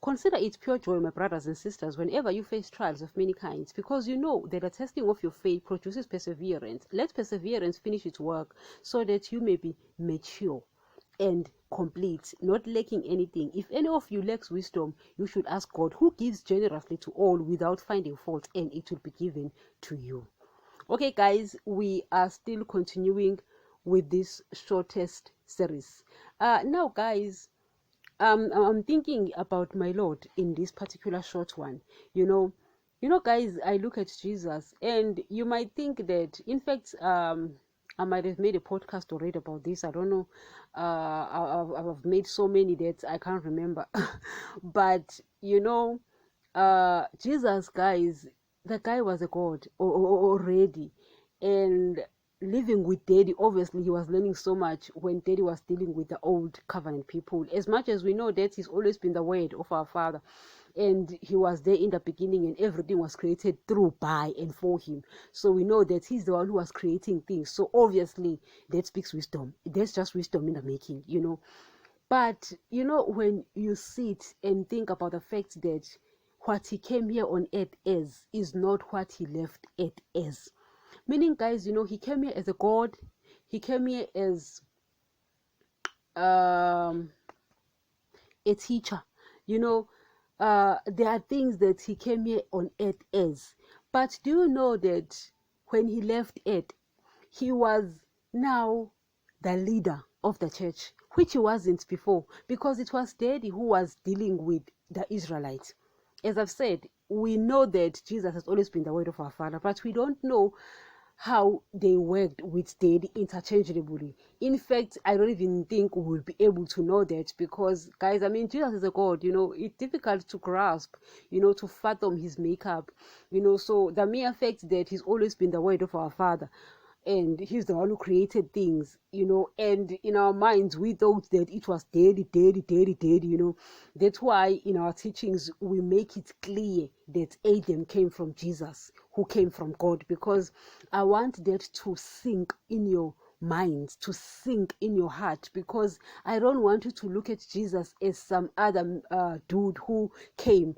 Consider it pure joy, my brothers and sisters, whenever you face trials of many kinds, because you know that the testing of your faith produces perseverance. Let perseverance finish its work, so that you may be mature and complete, not lacking anything. If any of you lacks wisdom, you should ask God, who gives generously to all without finding fault, and it will be given to you. Okay, guys, we are still continuing with this shortest series. Now, guys, I'm thinking about my Lord in this particular short one. Guys, I look at Jesus, and you might think that, in fact, I might have made a podcast already about this. I don't know. I've made so many that I can't remember. But Jesus, guys, the guy was a god already, and living with Daddy. Obviously, he was learning so much when Daddy was dealing with the old covenant people. As much as we know that he's always been the word of our Father, and he was there in the beginning, and everything was created through, by, and for him. So we know that he's the one who was creating things. So obviously, that speaks wisdom. There's just wisdom in the making. But when you sit and think about the fact that what he came here on earth as is not what he left earth as. Meaning, guys, he came here as a god. He came here as a teacher. There are things that he came here on earth as. But do you know that when he left earth, he was now the leader of the church, which he wasn't before, because it was Daddy who was dealing with the Israelites. As I've said, we know that Jesus has always been the word of our Father, but we don't know how they worked with Daddy interchangeably. In fact, I don't even think we will be able to know that, because, guys, Jesus is a God. It's difficult to grasp, to fathom his makeup. So the mere fact that he's always been the word of our Father, and he's the one who created things, and in our minds we thought that it was Daddy. That's why in our teachings we make it clear that Adam came from Jesus, who came from God, because I want that to sink in your mind, to sink in your heart, because I don't want you to look at Jesus as some other dude who came,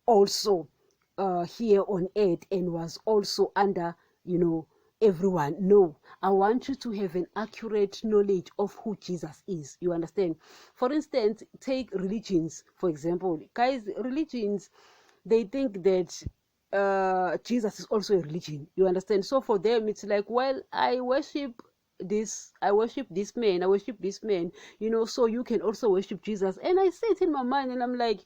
also here on earth, and was also under, everyone. No, I want you to have an accurate knowledge of who Jesus is. You understand? For instance, take religions, for example. Guys, religions, they think that Jesus is also a religion. You understand? So for them, it's like, well, I worship this man, so you can also worship Jesus. And I say it in my mind, and I'm like,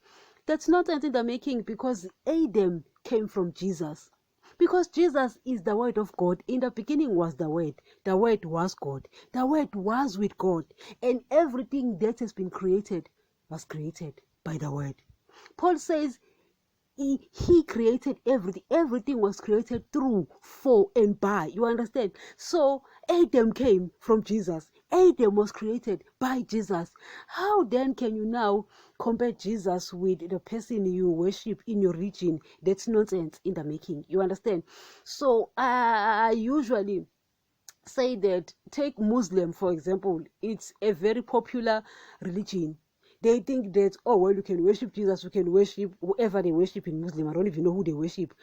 that's not anything they're making, because Adam came from Jesus. Because Jesus is the word of God. In the beginning was the word was God, the word was with God, and everything that has been created was created by the word. Paul says he created everything was created through, for, and by. You understand? So Adam came from Jesus. Adam was created by Jesus. How then can you now compare Jesus with the person you worship in your region? That's nonsense in the making. You understand? So I usually say that, take Muslim, for example. It's a very popular religion. They think that, oh, well, you can worship Jesus, you can worship whoever they worship in Muslim. I don't even know who they worship.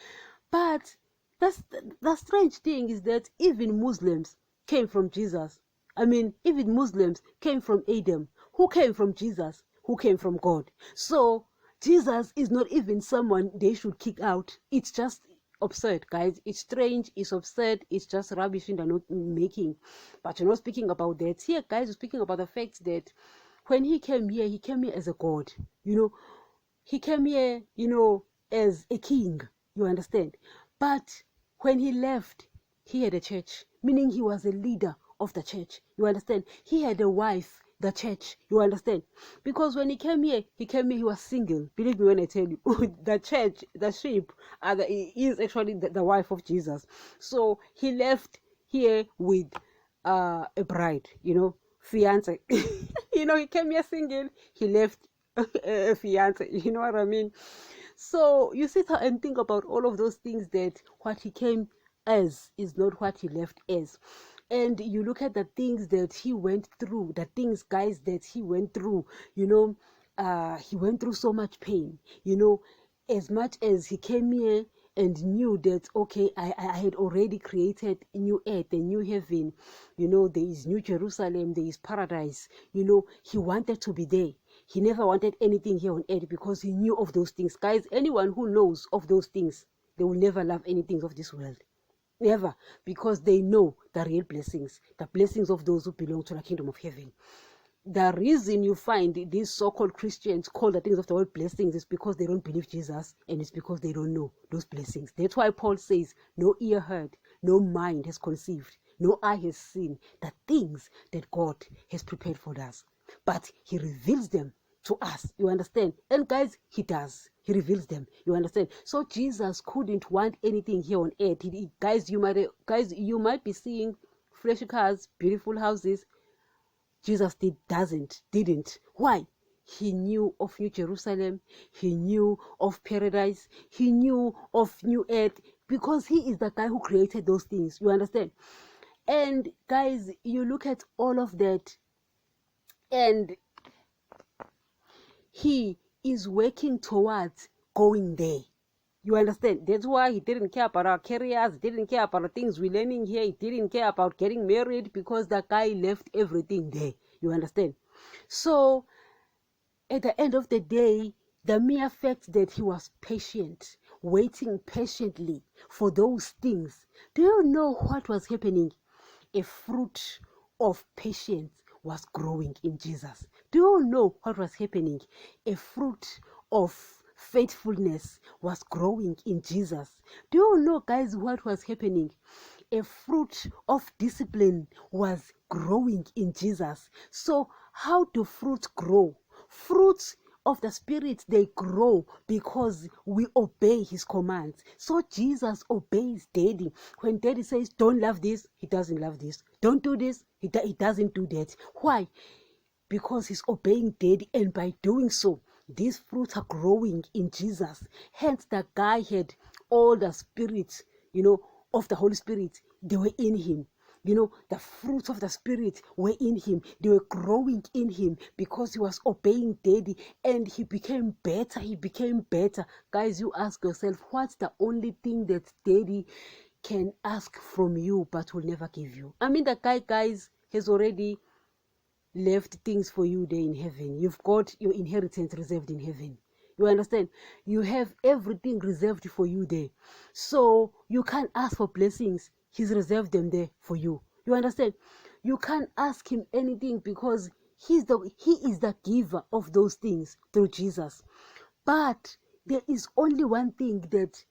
But the strange thing is that even Muslims came from Jesus. Even Muslims came from Adam, who came from Jesus, who came from God. So Jesus is not even someone they should kick out. It's just absurd, guys. It's strange, it's absurd, it's just rubbish in the making. But you're not speaking about that here, guys. You're speaking about the fact that when he came here as a god. He came here, as a king. You understand? But when he left, he had a church, meaning he was a leader of the church. You understand? He had a wife, the church. You understand? Because when he came here, he was single. Believe me when I tell you, the church, the sheep, is actually the wife of Jesus. So he left here with a bride, fiance. He came here single, he left a fiance. You know what I mean? So you sit and think about all of those things, that what he came as is not what he left as. And you look at the things that he went through, the things, guys, that he went through, he went through so much pain, you know, as much as he came here and knew that, okay, I had already created a new earth, a new heaven, you know, there is New Jerusalem, there is paradise, you know, he wanted to be there. He never wanted anything here on earth because he knew of those things. Guys, anyone who knows of those things, they will never love anything of this world. Never, because they know the real blessings, the blessings of those who belong to the kingdom of heaven. The reason you find these so-called Christians call the things of the world blessings is because they don't believe Jesus, and it's because they don't know those blessings. That's why Paul says, no ear heard, no mind has conceived, no eye has seen the things that God has prepared for us. But he reveals them to us, you understand? And guys, he does. He reveals them, you understand? So Jesus couldn't want anything here on earth. Guys, you might be seeing flashy cars, beautiful houses. Jesus didn't. Why? He knew of New Jerusalem. He knew of paradise. He knew of new earth, because he is the guy who created those things. You understand? And guys, you look at all of that, and he is working towards going there. You understand? That's why he didn't care about our careers, he didn't care about the things we're learning here, he didn't care about getting married, because the guy left everything there. You understand? So, at the end of the day, the mere fact that he was patient, waiting patiently for those things, do you know what was happening? A fruit of patience was growing in Jesus. Do you know what was happening? A fruit of faithfulness was growing in Jesus. Do you know, guys, what was happening? A fruit of discipline was growing in Jesus. So how do fruits grow? Fruits of the Spirit, they grow because we obey his commands. So Jesus obeys Daddy. When Daddy says, don't love this, he doesn't love this. Don't do this, he doesn't do that. Why? Because he's obeying Daddy, and by doing so, these fruits are growing in Jesus. Hence, the guy had all the spirits, you know, of the Holy Spirit. They were in him. You know, the fruits of the Spirit were in him. They were growing in him because he was obeying Daddy, and he became better. He became better. Guys, you ask yourself, what's the only thing that Daddy can ask from you but will never give you? I mean, the guy, guys, has already left things for you there in heaven. You've got your inheritance reserved in heaven. You understand? You have everything reserved for you there. So you can't ask for blessings. He's reserved them there for you. You understand? You can't ask him anything because he is the giver of those things through Jesus. But there is only one thing that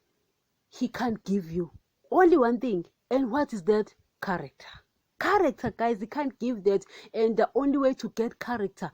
he can't give you. Only one thing. And what is that? Character. Character, guys, he can't give that. And the only way to get character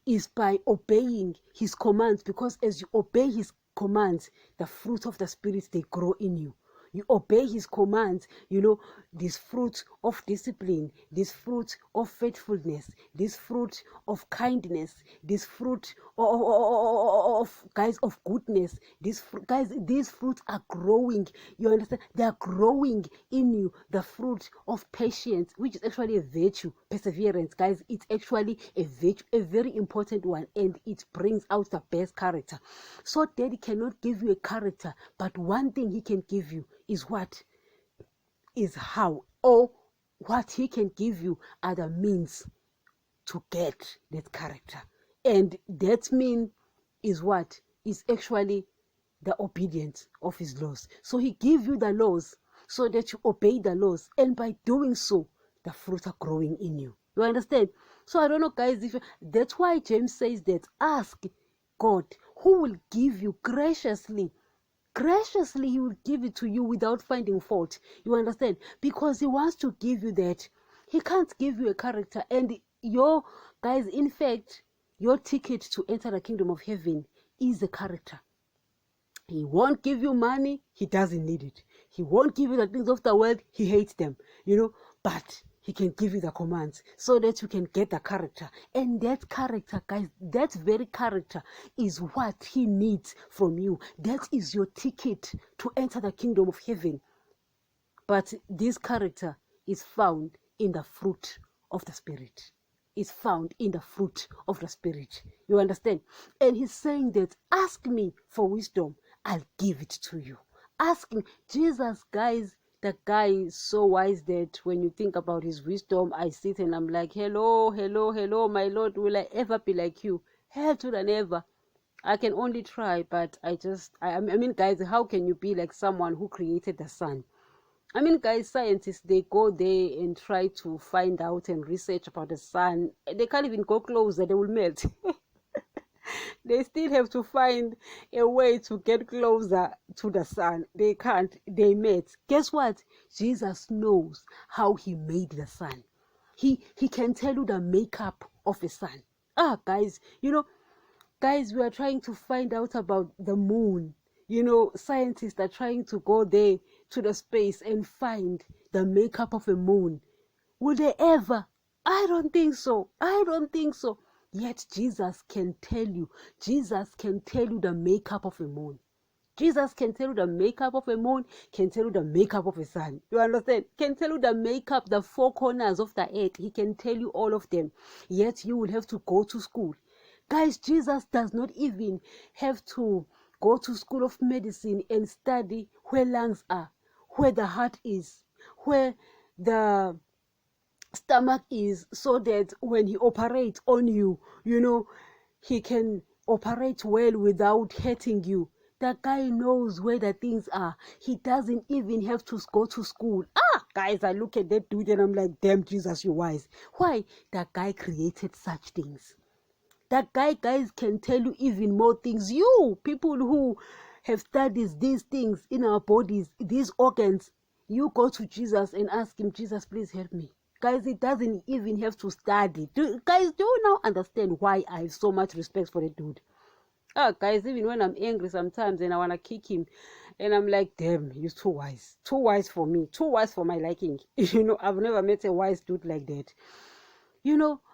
is by obeying his commands, because as you obey his commands, the fruit of the Spirit, they grow in you. You obey his commands, you know, this fruit of discipline, this fruit of faithfulness, this fruit of kindness, this fruit of guys, of goodness. These fruits are growing. You understand? They are growing in you. The fruit of patience, which is actually a virtue, perseverance, guys. It's actually a virtue, a very important one, and it brings out the best character. So Daddy cannot give you a character, but one thing he can give you is what? Is how, or what he can give you are the means to get that character. And that mean is what? Is actually the obedience of his laws. So he gives you the laws so that you obey the laws, and by doing so, the fruits are growing in you. You understand? So I don't know, guys, that's why James says that ask God, who will give you graciously. Graciously, he will give it to you without finding fault. You understand? Because he wants to give you that. He can't give you a character. And your, guys, in fact, your ticket to enter the kingdom of heaven is a character. He won't give you money. He doesn't need it. He won't give you the things of the world. He hates them. You know, but he can give you the commands so that you can get the character. And that character, guys, that very character is what he needs from you. That is your ticket to enter the kingdom of heaven. But this character is found in the fruit of the Spirit. is found in the fruit of the Spirit. You understand? And he's saying that, ask me for wisdom, I'll give it to you. Ask me. Jesus, guys, the guy is so wise that when you think about his wisdom, I sit and I'm like, hello, hello, hello, my Lord, will I ever be like you? Hell to the never. I can only try, but I mean, guys, how can you be like someone who created the sun? I mean, guys, scientists, they go there and try to find out and research about the sun. They can't even go closer, they will melt. They still have to find a way to get closer to the sun. They can't, they melt. Guess what? Jesus knows how he made the sun. He can tell you the makeup of a sun. Guys, guys, we are trying to find out about the moon. Scientists are trying to go there to the space and find the makeup of a moon. Will they ever? I don't think so. I don't think so. Yet Jesus can tell you. Jesus can tell you the makeup of a moon. Jesus can tell you the makeup of a moon, can tell you the makeup of a sun. You understand? Can tell you the makeup, the four corners of the earth. He can tell you all of them. Yet you will have to go to school. Guys, Jesus does not even have to go to school of medicine and study where lungs are, where the heart is, where the stomach is, so that when he operates on you, he can operate well without hurting you. That guy knows where the things are. He doesn't even have to go to school. Guys, I look at that dude and I'm like, damn, Jesus, you're wise. Why? That guy created such things. That guy, guys, can tell you even more things. You, people who have studied these things in our bodies, these organs, you go to Jesus and ask him, Jesus, please help me. Guys, it doesn't even have to study. Guys, do you now understand why I have so much respect for the dude? Guys, even when I'm angry sometimes and I want to kick him, and I'm like, damn, he's too wise. Too wise for me. Too wise for my liking. I've never met a wise dude like that.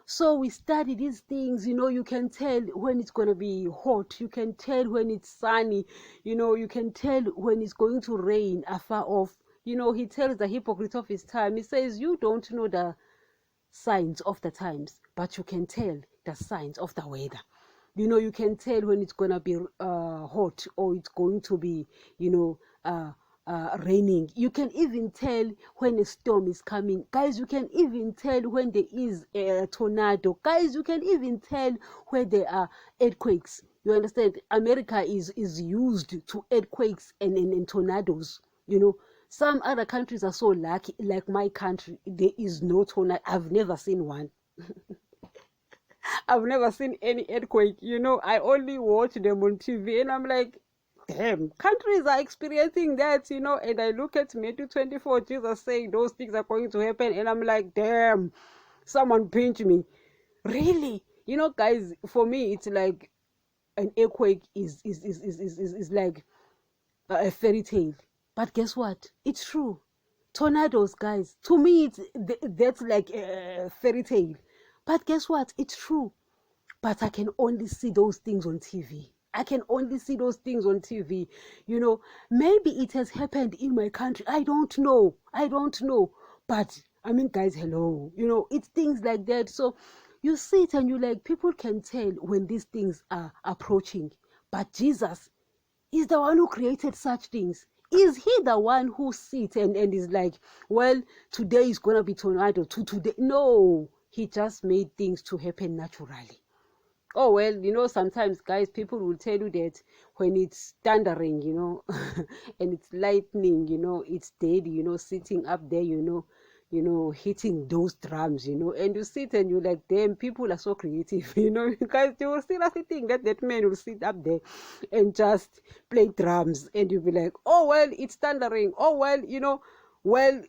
So we study these things. You can tell when it's going to be hot. You can tell when it's sunny. You can tell when it's going to rain afar off. He tells the hypocrite of his time, he says, you don't know the signs of the times, but you can tell the signs of the weather. You can tell when it's going to be hot, or it's going to be, raining. You can even tell when a storm is coming. Guys, you can even tell when there is a tornado. Guys, you can even tell where there are earthquakes. You understand? America is used to earthquakes and tornadoes. Some other countries are so lucky, like my country, there is no tornado. I've never seen one. I've never seen any earthquake. I only watch them on TV and I'm like, damn, countries are experiencing that, and I look at Matthew 24, Jesus saying those things are going to happen, and I'm like, damn, someone pinch me. Really? Guys, for me, it's like an earthquake is like a fairy tale. But guess what? It's true. Tornadoes, guys, to me, that's like a fairy tale. But guess what? It's true. But I can only see those things on TV. I can only see those things on TV. Maybe it has happened in my country. I don't know. But I mean, guys, hello. It's things like that. So you sit and you like, people can tell when these things are approaching. But Jesus is the one who created such things. Is he the one who sits and is like, well, today is going to be tornado, today? No, he just made things to happen naturally. Oh, well, sometimes, guys, people will tell you that when it's thundering, and it's lightning, it's daddy, sitting up there, hitting those drums, and you sit and you're like, damn, people are so creative, because you will seriously think that man will sit up there and just play drums, and you'll be like, oh, well, it's thundering. Oh, well,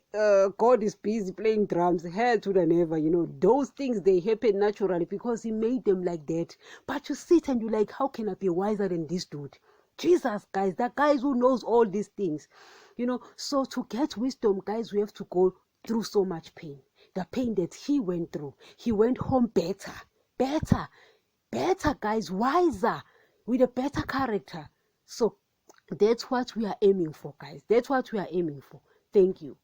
God is busy playing drums. Hell to the never. Those things, they happen naturally because he made them like that. But you sit and you're like, how can I be wiser than this dude? Jesus, guys, that guys who knows all these things. So to get wisdom, guys, we have to go through so much pain. The pain that he went through. He went home better, guys, wiser, with a better character. So that's what we are aiming for, guys. That's what we are aiming for. Thank you.